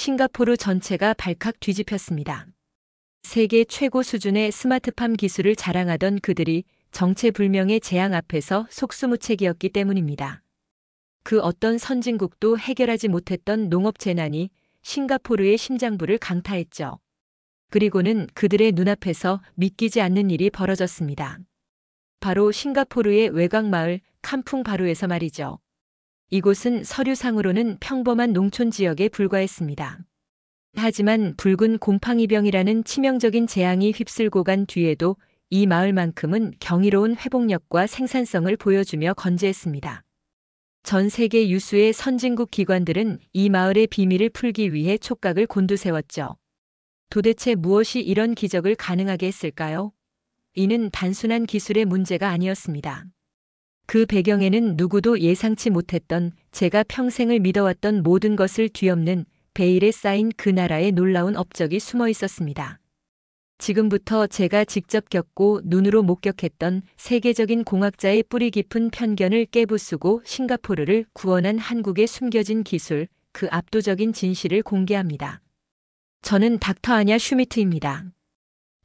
싱가포르 전체가 발칵 뒤집혔습니다. 세계 최고 수준의 스마트팜 기술을 자랑하던 그들이 정체불명의 재앙 앞에서 속수무책이었기 때문입니다. 그 어떤 선진국도 해결하지 못했던 농업 재난이 싱가포르의 심장부를 강타했죠. 그리고는 그들의 눈앞에서 믿기지 않는 일이 벌어졌습니다. 바로 싱가포르의 외곽마을 캄풍바루에서 말이죠. 이곳은 서류상으로는 평범한 농촌 지역에 불과했습니다. 하지만 붉은 곰팡이병이라는 치명적인 재앙이 휩쓸고 간 뒤에도 이 마을만큼은 경이로운 회복력과 생산성을 보여주며 건재했습니다. 전 세계 유수의 선진국 기관들은 이 마을의 비밀을 풀기 위해 촉각을 곤두세웠죠. 도대체 무엇이 이런 기적을 가능하게 했을까요? 이는 단순한 기술의 문제가 아니었습니다. 그 배경에는 누구도 예상치 못했던 제가 평생을 믿어왔던 모든 것을 뒤엎는 베일에 쌓인 그 나라의 놀라운 업적이 숨어 있었습니다. 지금부터 제가 직접 겪고 눈으로 목격했던 세계적인 공학자의 뿌리 깊은 편견을 깨부수고 싱가포르를 구원한 한국의 숨겨진 기술, 그 압도적인 진실을 공개합니다. 저는 닥터 아냐 슈미트입니다.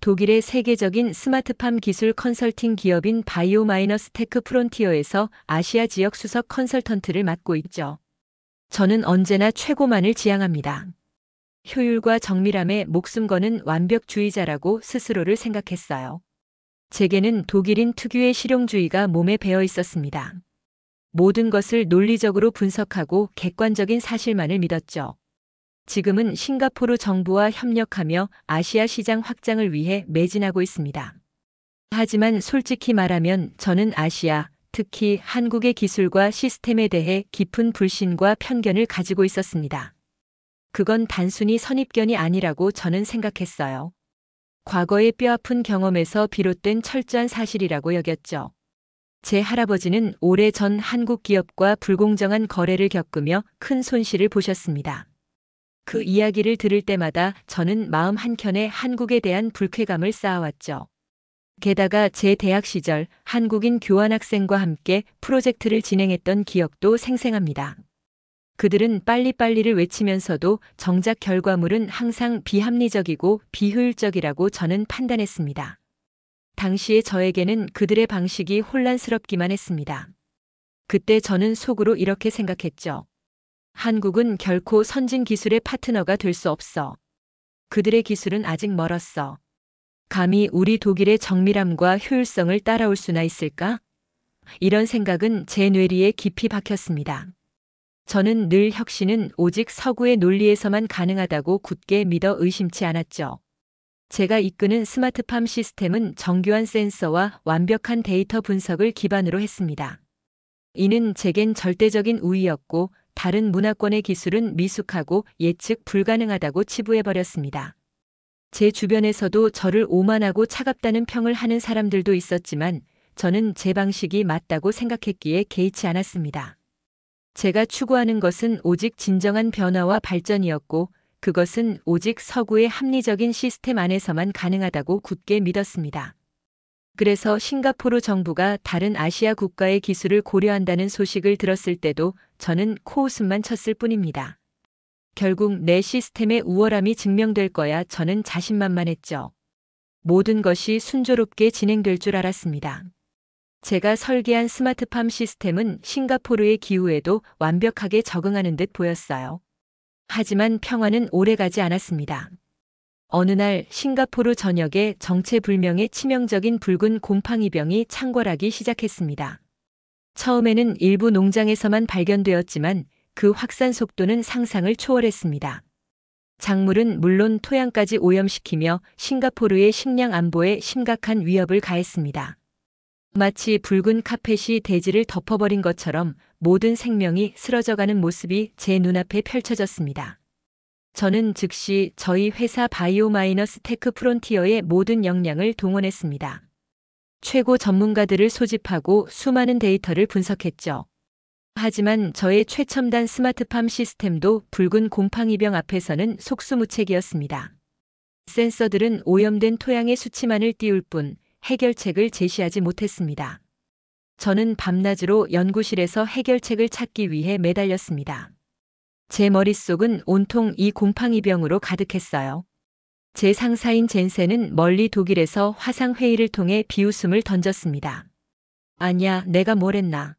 독일의 세계적인 스마트팜 기술 컨설팅 기업인 바이오마이너스 테크 프론티어에서 아시아 지역 수석 컨설턴트를 맡고 있죠. 저는 언제나 최고만을 지향합니다. 효율과 정밀함에 목숨 거는 완벽주의자라고 스스로를 생각했어요. 제게는 독일인 특유의 실용주의가 몸에 배어 있었습니다. 모든 것을 논리적으로 분석하고 객관적인 사실만을 믿었죠. 지금은 싱가포르 정부와 협력하며 아시아 시장 확장을 위해 매진하고 있습니다. 하지만 솔직히 말하면 저는 아시아, 특히 한국의 기술과 시스템에 대해 깊은 불신과 편견을 가지고 있었습니다. 그건 단순히 선입견이 아니라고 저는 생각했어요. 과거의 뼈아픈 경험에서 비롯된 철저한 사실이라고 여겼죠. 제 할아버지는 오래전 한국 기업과 불공정한 거래를 겪으며 큰 손실을 보셨습니다. 그 이야기를 들을 때마다 저는 마음 한켠에 한국에 대한 불쾌감을 쌓아왔죠. 게다가 제 대학 시절 한국인 교환학생과 함께 프로젝트를 진행했던 기억도 생생합니다. 그들은 빨리빨리를 외치면서도 정작 결과물은 항상 비합리적이고 비효율적이라고 저는 판단했습니다. 당시의 저에게는 그들의 방식이 혼란스럽기만 했습니다. 그때 저는 속으로 이렇게 생각했죠. 한국은 결코 선진 기술의 파트너가 될 수 없어. 그들의 기술은 아직 멀었어. 감히 우리 독일의 정밀함과 효율성을 따라올 수나 있을까? 이런 생각은 제 뇌리에 깊이 박혔습니다. 저는 늘 혁신은 오직 서구의 논리에서만 가능하다고 굳게 믿어 의심치 않았죠. 제가 이끄는 스마트팜 시스템은 정교한 센서와 완벽한 데이터 분석을 기반으로 했습니다. 이는 제겐 절대적인 우위였고 다른 문화권의 기술은 미숙하고 예측 불가능하다고 치부해버렸습니다. 제 주변에서도 저를 오만하고 차갑다는 평을 하는 사람들도 있었지만 저는 제 방식이 맞다고 생각했기에 개의치 않았습니다. 제가 추구하는 것은 오직 진정한 변화와 발전이었고 그것은 오직 서구의 합리적인 시스템 안에서만 가능하다고 굳게 믿었습니다. 그래서 싱가포르 정부가 다른 아시아 국가의 기술을 고려한다는 소식을 들었을 때도 저는 코웃음만 쳤을 뿐입니다. 결국 내 시스템의 우월함이 증명될 거야 저는 자신만만했죠. 모든 것이 순조롭게 진행될 줄 알았습니다. 제가 설계한 스마트팜 시스템은 싱가포르의 기후에도 완벽하게 적응하는 듯 보였어요. 하지만 평화는 오래가지 않았습니다. 어느 날 싱가포르 전역에 정체불명의 치명적인 붉은 곰팡이병이 창궐하기 시작했습니다. 처음에는 일부 농장에서만 발견되었지만 그 확산 속도는 상상을 초월했습니다. 작물은 물론 토양까지 오염시키며 싱가포르의 식량 안보에 심각한 위협을 가했습니다. 마치 붉은 카펫이 대지를 덮어버린 것처럼 모든 생명이 쓰러져가는 모습이 제 눈앞에 펼쳐졌습니다. 저는 즉시 저희 회사 바이오마이너스 테크 프론티어의 모든 역량을 동원했습니다. 최고 전문가들을 소집하고 수많은 데이터를 분석했죠. 하지만 저의 최첨단 스마트팜 시스템도 붉은 곰팡이병 앞에서는 속수무책이었습니다. 센서들은 오염된 토양의 수치만을 띄울 뿐 해결책을 제시하지 못했습니다. 저는 밤낮으로 연구실에서 해결책을 찾기 위해 매달렸습니다. 제 머릿속은 온통 이 곰팡이병으로 가득했어요. 제 상사인 젠센은 멀리 독일에서 화상회의를 통해 비웃음을 던졌습니다. 아니야, 내가 뭘 했나.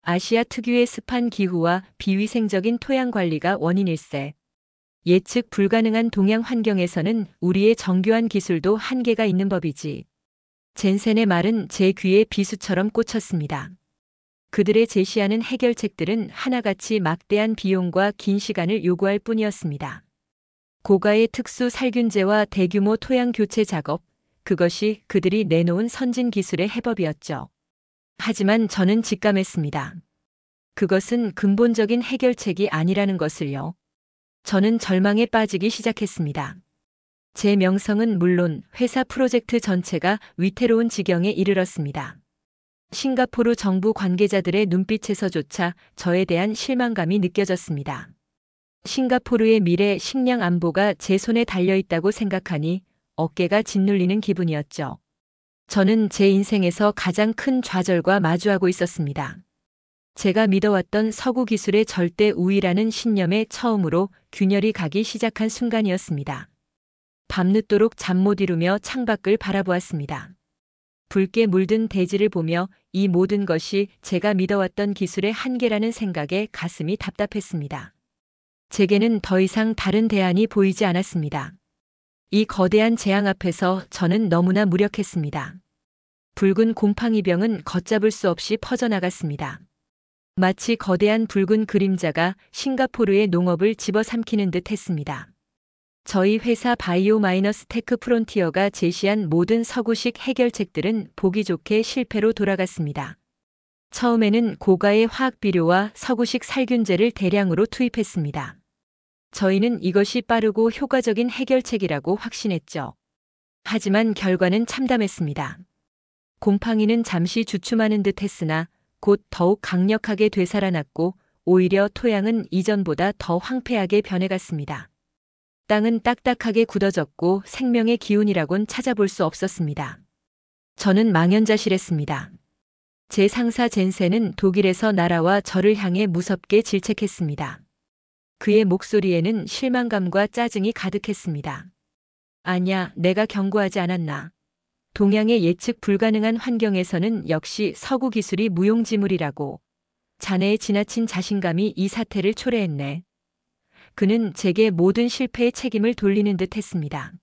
아시아 특유의 습한 기후와 비위생적인 토양 관리가 원인일세. 예측 불가능한 동양 환경에서는 우리의 정교한 기술도 한계가 있는 법이지. 젠센의 말은 제 귀에 비수처럼 꽂혔습니다. 그들의 제시하는 해결책들은 하나같이 막대한 비용과 긴 시간을 요구할 뿐이었습니다. 고가의 특수 살균제와 대규모 토양 교체 작업, 그것이 그들이 내놓은 선진 기술의 해법이었죠. 하지만 저는 직감했습니다. 그것은 근본적인 해결책이 아니라는 것을요. 저는 절망에 빠지기 시작했습니다. 제 명성은 물론 회사 프로젝트 전체가 위태로운 지경에 이르렀습니다. 싱가포르 정부 관계자들의 눈빛에서조차 저에 대한 실망감이 느껴졌습니다. 싱가포르의 미래 식량 안보가 제 손에 달려있다고 생각하니 어깨가 짓눌리는 기분이었죠. 저는 제 인생에서 가장 큰 좌절과 마주하고 있었습니다. 제가 믿어왔던 서구 기술의 절대 우위라는 신념에 처음으로 균열이 가기 시작한 순간이었습니다. 밤늦도록 잠 못 이루며 창밖을 바라보았습니다. 붉게 물든 대지를 보며 이 모든 것이 제가 믿어왔던 기술의 한계라는 생각에 가슴이 답답했습니다. 제게는 더 이상 다른 대안이 보이지 않았습니다. 이 거대한 재앙 앞에서 저는 너무나 무력했습니다. 붉은 곰팡이병은 걷잡을 수 없이 퍼져나갔습니다. 마치 거대한 붉은 그림자가 싱가포르의 농업을 집어삼키는 듯 했습니다. 저희 회사 바이오마이너스 테크 프론티어가 제시한 모든 서구식 해결책들은 보기 좋게 실패로 돌아갔습니다. 처음에는 고가의 화학 비료와 서구식 살균제를 대량으로 투입했습니다. 저희는 이것이 빠르고 효과적인 해결책이라고 확신했죠. 하지만 결과는 참담했습니다. 곰팡이는 잠시 주춤하는 듯 했으나 곧 더욱 강력하게 되살아났고 오히려 토양은 이전보다 더 황폐하게 변해갔습니다. 땅은 딱딱하게 굳어졌고 생명의 기운이라곤 찾아볼 수 없었습니다. 저는 망연자실했습니다. 제 상사 젠센은 독일에서 날아와 저를 향해 무섭게 질책했습니다. 그의 목소리에는 실망감과 짜증이 가득했습니다. 아냐, 내가 경고하지 않았나. 동양의 예측 불가능한 환경에서는 역시 서구 기술이 무용지물이라고. 자네의 지나친 자신감이 이 사태를 초래했네. 그는 제게 모든 실패의 책임을 돌리는 듯 했습니다.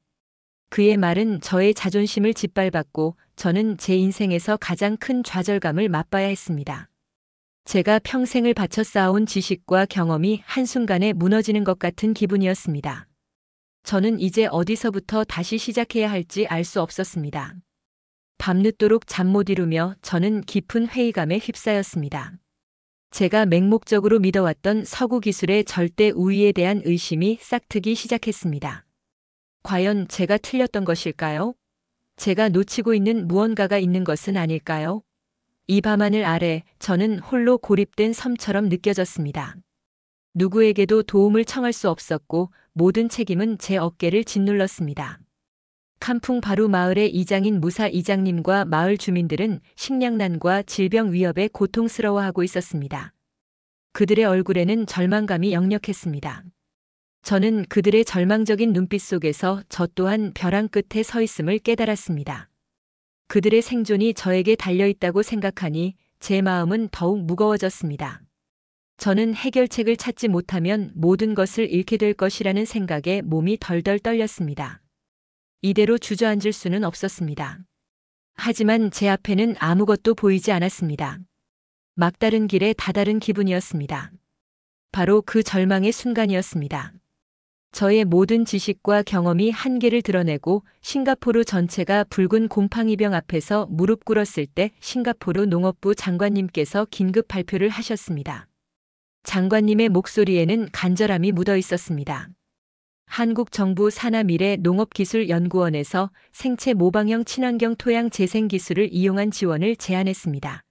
그의 말은 저의 자존심을 짓밟았고 저는 제 인생에서 가장 큰 좌절감을 맛봐야 했습니다. 제가 평생을 바쳐 쌓아온 지식과 경험이 한순간에 무너지는 것 같은 기분이었습니다. 저는 이제 어디서부터 다시 시작해야 할지 알 수 없었습니다. 밤늦도록 잠 못 이루며 저는 깊은 회의감에 휩싸였습니다. 제가 맹목적으로 믿어왔던 서구 기술의 절대 우위에 대한 의심이 싹트기 시작했습니다. 과연 제가 틀렸던 것일까요? 제가 놓치고 있는 무언가가 있는 것은 아닐까요? 이 밤하늘 아래 저는 홀로 고립된 섬처럼 느껴졌습니다. 누구에게도 도움을 청할 수 없었고 모든 책임은 제 어깨를 짓눌렀습니다. 캄풍 바루 마을의 이장인 무사 이장님과 마을 주민들은 식량난과 질병 위협에 고통스러워하고 있었습니다. 그들의 얼굴에는 절망감이 역력했습니다. 저는 그들의 절망적인 눈빛 속에서 저 또한 벼랑 끝에 서 있음을 깨달았습니다. 그들의 생존이 저에게 달려있다고 생각하니 제 마음은 더욱 무거워졌습니다. 저는 해결책을 찾지 못하면 모든 것을 잃게 될 것이라는 생각에 몸이 덜덜 떨렸습니다. 이대로 주저앉을 수는 없었습니다. 하지만 제 앞에는 아무것도 보이지 않았습니다. 막다른 길에 다다른 기분이었습니다. 바로 그 절망의 순간이었습니다. 저의 모든 지식과 경험이 한계를 드러내고 싱가포르 전체가 붉은 곰팡이병 앞에서 무릎 꿇었을 때 싱가포르 농업부 장관님께서 긴급 발표를 하셨습니다. 장관님의 목소리에는 간절함이 묻어 있었습니다. 한국 정부 산하미래 농업기술연구원에서 생체 모방형 친환경 토양 재생 기술을 이용한 지원을 제안했습니다.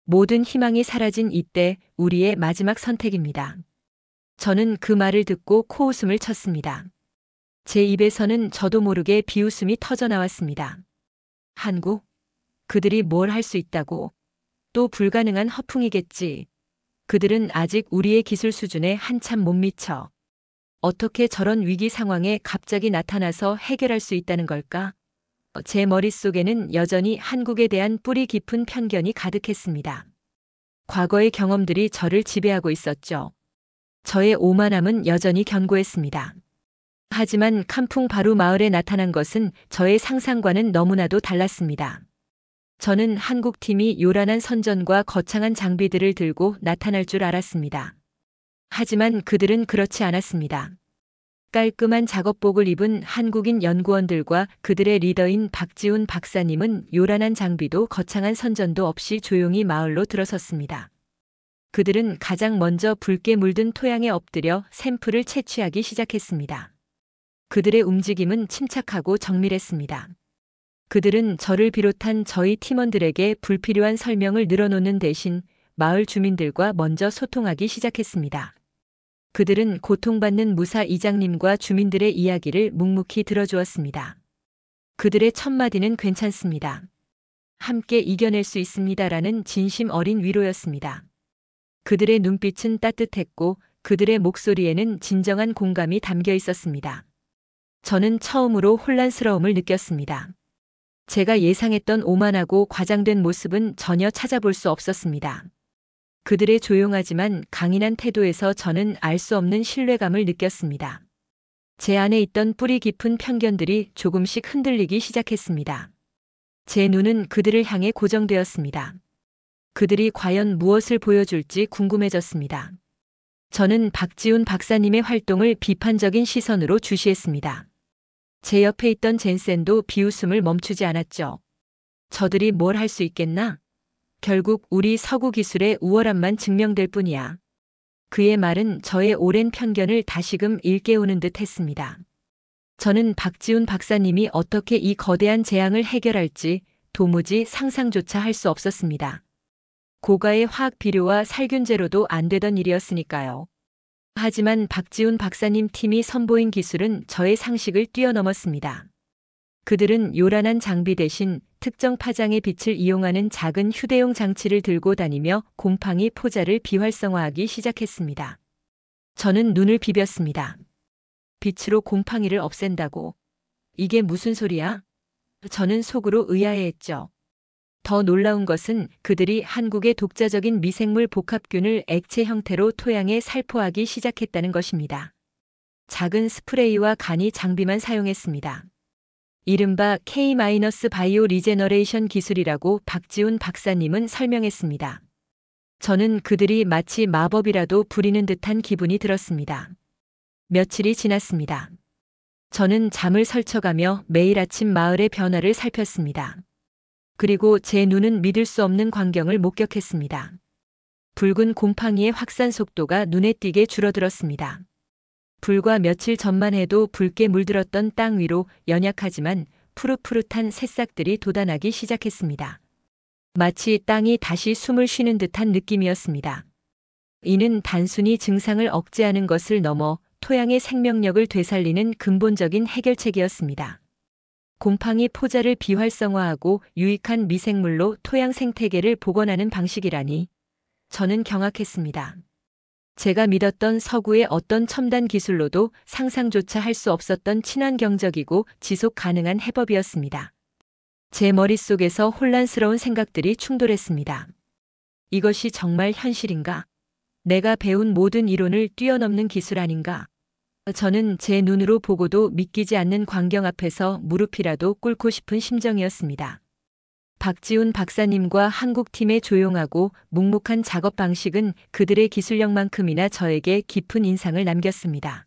모든 희망이 사라진 이때 우리의 마지막 선택입니다. 저는 그 말을 듣고 코웃음을 쳤습니다. 제 입에서는 저도 모르게 비웃음이 터져나왔습니다. 한국? 그들이 뭘 할 수 있다고? 또 불가능한 허풍이겠지. 그들은 아직 우리의 기술 수준에 한참 못 미쳐. 어떻게 저런 위기 상황에 갑자기 나타나서 해결할 수 있다는 걸까? 제 머릿속에는 여전히 한국에 대한 뿌리 깊은 편견이 가득했습니다. 과거의 경험들이 저를 지배하고 있었죠. 저의 오만함은 여전히 견고했습니다. 하지만 캄풍 바루 마을에 나타난 것은 저의 상상과는 너무나도 달랐습니다. 저는 한국팀이 요란한 선전과 거창한 장비들을 들고 나타날 줄 알았습니다. 하지만 그들은 그렇지 않았습니다. 깔끔한 작업복을 입은 한국인 연구원들과 그들의 리더인 박지훈 박사님은 요란한 장비도 거창한 선전도 없이 조용히 마을로 들어섰습니다. 그들은 가장 먼저 붉게 물든 토양에 엎드려 샘플을 채취하기 시작했습니다. 그들의 움직임은 침착하고 정밀했습니다. 그들은 저를 비롯한 저희 팀원들에게 불필요한 설명을 늘어놓는 대신 마을 주민들과 먼저 소통하기 시작했습니다. 그들은 고통받는 무사 이장님과 주민들의 이야기를 묵묵히 들어주었습니다. 그들의 첫마디는 괜찮습니다. 함께 이겨낼 수 있습니다라는 진심 어린 위로였습니다. 그들의 눈빛은 따뜻했고 그들의 목소리에는 진정한 공감이 담겨 있었습니다. 저는 처음으로 혼란스러움을 느꼈습니다. 제가 예상했던 오만하고 과장된 모습은 전혀 찾아볼 수 없었습니다. 그들의 조용하지만 강인한 태도에서 저는 알 수 없는 신뢰감을 느꼈습니다. 제 안에 있던 뿌리 깊은 편견들이 조금씩 흔들리기 시작했습니다. 제 눈은 그들을 향해 고정되었습니다. 그들이 과연 무엇을 보여줄지 궁금해졌습니다. 저는 박지훈 박사님의 활동을 비판적인 시선으로 주시했습니다. 제 옆에 있던 젠센도 비웃음을 멈추지 않았죠. 저들이 뭘 할 수 있겠나? 결국 우리 서구 기술의 우월함만 증명될 뿐이야. 그의 말은 저의 오랜 편견을 다시금 일깨우는 듯 했습니다. 저는 박지훈 박사님이 어떻게 이 거대한 재앙을 해결할지 도무지 상상조차 할 수 없었습니다. 고가의 화학 비료와 살균제로도 안 되던 일이었으니까요. 하지만 박지훈 박사님 팀이 선보인 기술은 저의 상식을 뛰어넘었습니다. 그들은 요란한 장비 대신 특정 파장의 빛을 이용하는 작은 휴대용 장치를 들고 다니며 곰팡이 포자를 비활성화하기 시작했습니다. 저는 눈을 비볐습니다. 빛으로 곰팡이를 없앤다고? 이게 무슨 소리야? 저는 속으로 의아해했죠. 더 놀라운 것은 그들이 한국의 독자적인 미생물 복합균을 액체 형태로 토양에 살포하기 시작했다는 것입니다. 작은 스프레이와 간이 장비만 사용했습니다. 이른바 K-바이오 리제너레이션 기술이라고 박지훈 박사님은 설명했습니다. 저는 그들이 마치 마법이라도 부리는 듯한 기분이 들었습니다. 며칠이 지났습니다. 저는 잠을 설쳐가며 매일 아침 마을의 변화를 살폈습니다. 그리고 제 눈은 믿을 수 없는 광경을 목격했습니다. 붉은 곰팡이의 확산 속도가 눈에 띄게 줄어들었습니다. 불과 며칠 전만 해도 붉게 물들었던 땅 위로 연약하지만 푸릇푸릇한 새싹들이 돋아나기 시작했습니다. 마치 땅이 다시 숨을 쉬는 듯한 느낌이었습니다. 이는 단순히 증상을 억제하는 것을 넘어 토양의 생명력을 되살리는 근본적인 해결책이었습니다. 곰팡이 포자를 비활성화하고 유익한 미생물로 토양 생태계를 복원하는 방식이라니 저는 경악했습니다. 제가 믿었던 서구의 어떤 첨단 기술로도 상상조차 할 수 없었던 친환경적이고 지속 가능한 해법이었습니다. 제 머릿속에서 혼란스러운 생각들이 충돌했습니다. 이것이 정말 현실인가? 내가 배운 모든 이론을 뛰어넘는 기술 아닌가? 저는 제 눈으로 보고도 믿기지 않는 광경 앞에서 무릎이라도 꿇고 싶은 심정이었습니다. 박지훈 박사님과 한국팀의 조용하고 묵묵한 작업 방식은 그들의 기술력만큼이나 저에게 깊은 인상을 남겼습니다.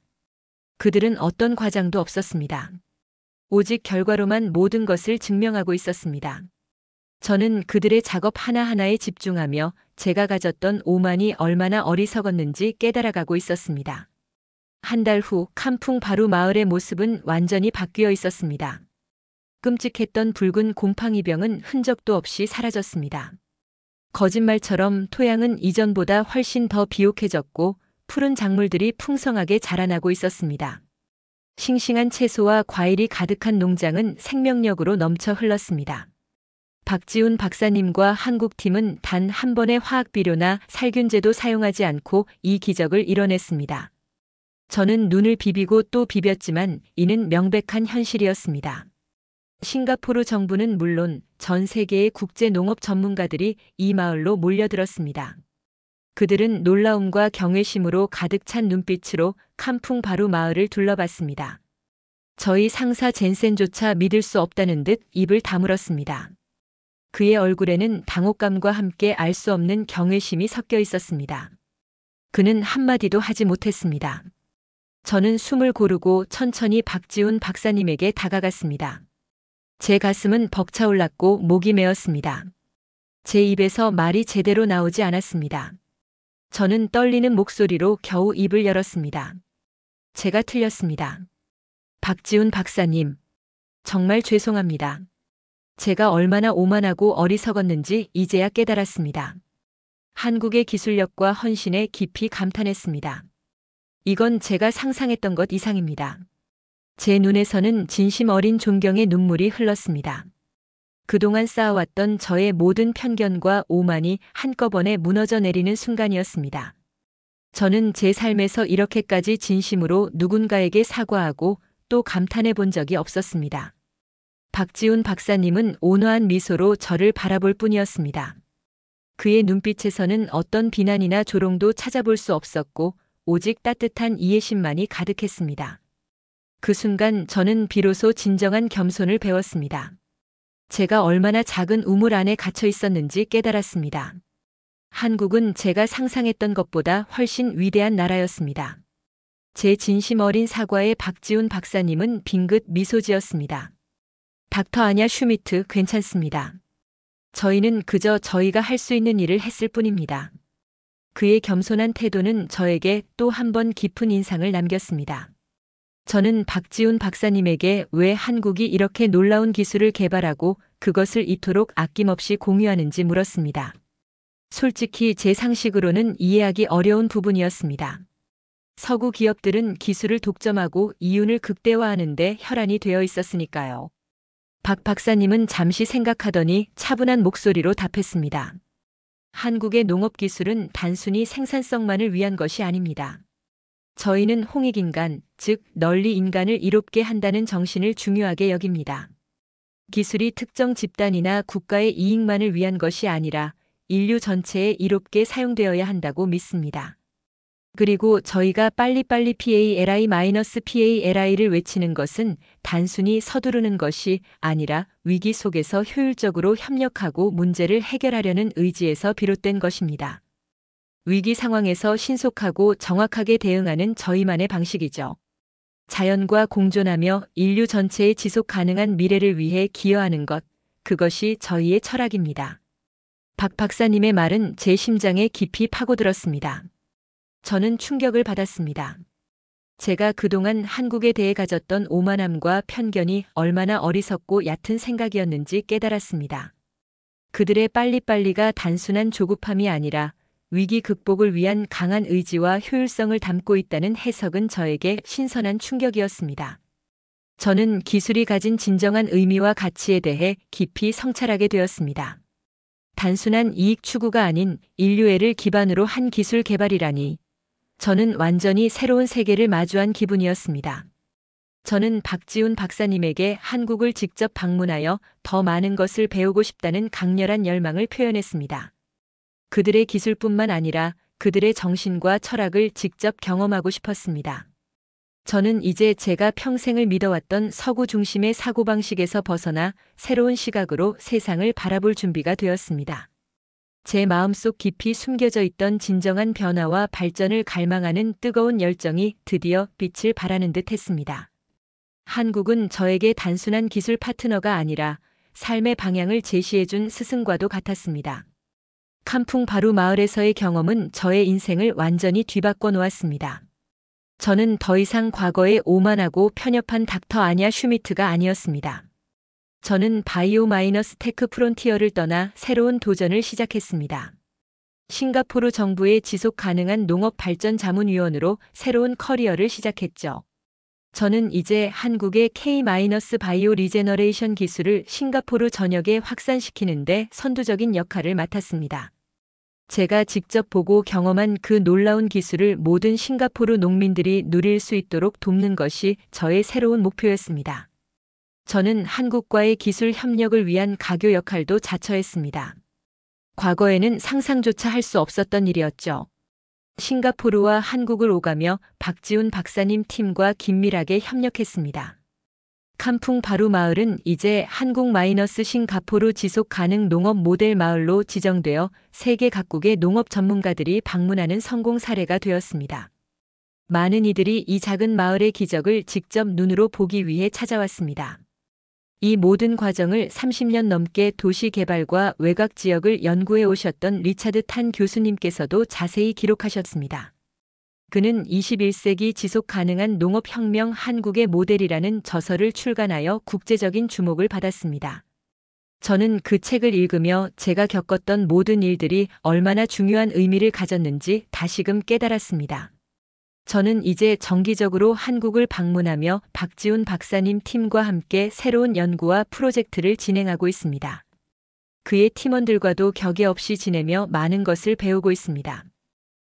그들은 어떤 과장도 없었습니다. 오직 결과로만 모든 것을 증명하고 있었습니다. 저는 그들의 작업 하나하나에 집중하며 제가 가졌던 오만이 얼마나 어리석었는지 깨달아가고 있었습니다. 한 달 후 캄풍 바루 마을의 모습은 완전히 바뀌어 있었습니다. 끔찍했던 붉은 곰팡이병은 흔적도 없이 사라졌습니다. 거짓말처럼 토양은 이전보다 훨씬 더 비옥해졌고 푸른 작물들이 풍성하게 자라나고 있었습니다. 싱싱한 채소와 과일이 가득한 농장은 생명력으로 넘쳐 흘렀습니다. 박지훈 박사님과 한국팀은 단 한 번의 화학비료나 살균제도 사용하지 않고 이 기적을 이뤄냈습니다. 저는 눈을 비비고 또 비볐지만 이는 명백한 현실이었습니다. 싱가포르 정부는 물론 전 세계의 국제 농업 전문가들이 이 마을로 몰려들었습니다. 그들은 놀라움과 경외심으로 가득 찬 눈빛으로 캄풍바루 마을을 둘러봤습니다. 저희 상사 젠센조차 믿을 수 없다는 듯 입을 다물었습니다. 그의 얼굴에는 당혹감과 함께 알 수 없는 경외심이 섞여 있었습니다. 그는 한마디도 하지 못했습니다. 저는 숨을 고르고 천천히 박지훈 박사님에게 다가갔습니다. 제 가슴은 벅차올랐고 목이 메었습니다. 제 입에서 말이 제대로 나오지 않았습니다. 저는 떨리는 목소리로 겨우 입을 열었습니다. 제가 틀렸습니다. 박지훈 박사님, 정말 죄송합니다. 제가 얼마나 오만하고 어리석었는지 이제야 깨달았습니다. 한국의 기술력과 헌신에 깊이 감탄했습니다. 이건 제가 상상했던 것 이상입니다. 제 눈에서는 진심 어린 존경의 눈물이 흘렀습니다. 그동안 쌓아왔던 저의 모든 편견과 오만이 한꺼번에 무너져 내리는 순간이었습니다. 저는 제 삶에서 이렇게까지 진심으로 누군가에게 사과하고 또 감탄해 본 적이 없었습니다. 박지훈 박사님은 온화한 미소로 저를 바라볼 뿐이었습니다. 그의 눈빛에서는 어떤 비난이나 조롱도 찾아볼 수 없었고 오직 따뜻한 이해심만이 가득했습니다. 그 순간 저는 비로소 진정한 겸손을 배웠습니다. 제가 얼마나 작은 우물 안에 갇혀 있었는지 깨달았습니다. 한국은 제가 상상했던 것보다 훨씬 위대한 나라였습니다. 제 진심 어린 사과에 박지훈 박사님은 빙긋 미소 지었습니다. 닥터 아냐 슈미트 괜찮습니다. 저희는 그저 저희가 할 수 있는 일을 했을 뿐입니다. 그의 겸손한 태도는 저에게 또 한 번 깊은 인상을 남겼습니다. 저는 박지훈 박사님에게 왜 한국이 이렇게 놀라운 기술을 개발하고 그것을 이토록 아낌없이 공유하는지 물었습니다. 솔직히 제 상식으로는 이해하기 어려운 부분이었습니다. 서구 기업들은 기술을 독점하고 이윤을 극대화하는데 혈안이 되어 있었으니까요. 박 박사님은 잠시 생각하더니 차분한 목소리로 답했습니다. 한국의 농업 기술은 단순히 생산성만을 위한 것이 아닙니다. 저희는 홍익인간, 즉 널리 인간을 이롭게 한다는 정신을 중요하게 여깁니다. 기술이 특정 집단이나 국가의 이익만을 위한 것이 아니라 인류 전체에 이롭게 사용되어야 한다고 믿습니다. 그리고 저희가 빨리빨리 PALI-PALI를 외치는 것은 단순히 서두르는 것이 아니라 위기 속에서 효율적으로 협력하고 문제를 해결하려는 의지에서 비롯된 것입니다. 위기 상황에서 신속하고 정확하게 대응하는 저희만의 방식이죠. 자연과 공존하며 인류 전체의 지속 가능한 미래를 위해 기여하는 것, 그것이 저희의 철학입니다. 박 박사님의 말은 제 심장에 깊이 파고들었습니다. 저는 충격을 받았습니다. 제가 그동안 한국에 대해 가졌던 오만함과 편견이 얼마나 어리석고 얕은 생각이었는지 깨달았습니다. 그들의 빨리빨리가 단순한 조급함이 아니라 위기 극복을 위한 강한 의지와 효율성을 담고 있다는 해석은 저에게 신선한 충격이었습니다. 저는 기술이 가진 진정한 의미와 가치에 대해 깊이 성찰하게 되었습니다. 단순한 이익 추구가 아닌 인류애를 기반으로 한 기술 개발이라니. 저는 완전히 새로운 세계를 마주한 기분이었습니다. 저는 박지훈 박사님에게 한국을 직접 방문하여 더 많은 것을 배우고 싶다는 강렬한 열망을 표현했습니다. 그들의 기술뿐만 아니라 그들의 정신과 철학을 직접 경험하고 싶었습니다. 저는 이제 제가 평생을 믿어왔던 서구 중심의 사고방식에서 벗어나 새로운 시각으로 세상을 바라볼 준비가 되었습니다. 제 마음속 깊이 숨겨져 있던 진정한 변화와 발전을 갈망하는 뜨거운 열정이 드디어 빛을 발하는 듯 했습니다. 한국은 저에게 단순한 기술 파트너가 아니라 삶의 방향을 제시해준 스승과도 같았습니다. 캄풍바루 마을에서의 경험은 저의 인생을 완전히 뒤바꿔 놓았습니다. 저는 더 이상 과거의 오만하고 편협한 닥터 아냐 슈미트가 아니었습니다. 저는 바이오-테크 프론티어를 떠나 새로운 도전을 시작했습니다. 싱가포르 정부의 지속 가능한 농업 발전 자문위원으로 새로운 커리어를 시작했죠. 저는 이제 한국의 K-바이오 리제너레이션 기술을 싱가포르 전역에 확산시키는데 선두적인 역할을 맡았습니다. 제가 직접 보고 경험한 그 놀라운 기술을 모든 싱가포르 농민들이 누릴 수 있도록 돕는 것이 저의 새로운 목표였습니다. 저는 한국과의 기술 협력을 위한 가교 역할도 자처했습니다. 과거에는 상상조차 할 수 없었던 일이었죠. 싱가포르와 한국을 오가며 박지훈 박사님 팀과 긴밀하게 협력했습니다. 캄풍 바루 마을은 이제 한국-싱가포르 지속 가능 농업 모델 마을로 지정되어 세계 각국의 농업 전문가들이 방문하는 성공 사례가 되었습니다. 많은 이들이 이 작은 마을의 기적을 직접 눈으로 보기 위해 찾아왔습니다. 이 모든 과정을 30년 넘게 도시 개발과 외곽 지역을 연구해 오셨던 리차드 탄 교수님께서도 자세히 기록하셨습니다. 그는 21세기 지속 가능한 농업혁명 한국의 모델이라는 저서를 출간하여 국제적인 주목을 받았습니다. 저는 그 책을 읽으며 제가 겪었던 모든 일들이 얼마나 중요한 의미를 가졌는지 다시금 깨달았습니다. 저는 이제 정기적으로 한국을 방문하며 박지훈 박사님 팀과 함께 새로운 연구와 프로젝트를 진행하고 있습니다. 그의 팀원들과도 격의 없이 지내며 많은 것을 배우고 있습니다.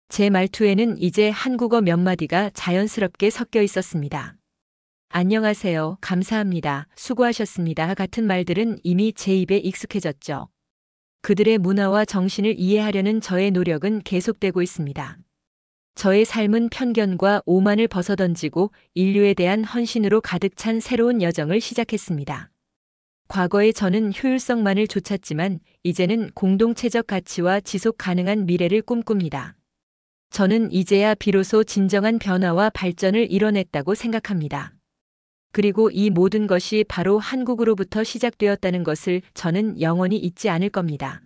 제 말투에는 이제 한국어 몇 마디가 자연스럽게 섞여 있었습니다. 안녕하세요, 감사합니다, 수고하셨습니다 같은 말들은 이미 제 입에 익숙해졌죠. 그들의 문화와 정신을 이해하려는 저의 노력은 계속되고 있습니다. 저의 삶은 편견과 오만을 벗어던지고 인류에 대한 헌신으로 가득 찬 새로운 여정을 시작했습니다. 과거에 저는 효율성만을 좇았지만 이제는 공동체적 가치와 지속 가능한 미래를 꿈꿉니다. 저는 이제야 비로소 진정한 변화와 발전을 이뤄냈다고 생각합니다. 그리고 이 모든 것이 바로 한국으로부터 시작되었다는 것을 저는 영원히 잊지 않을 겁니다.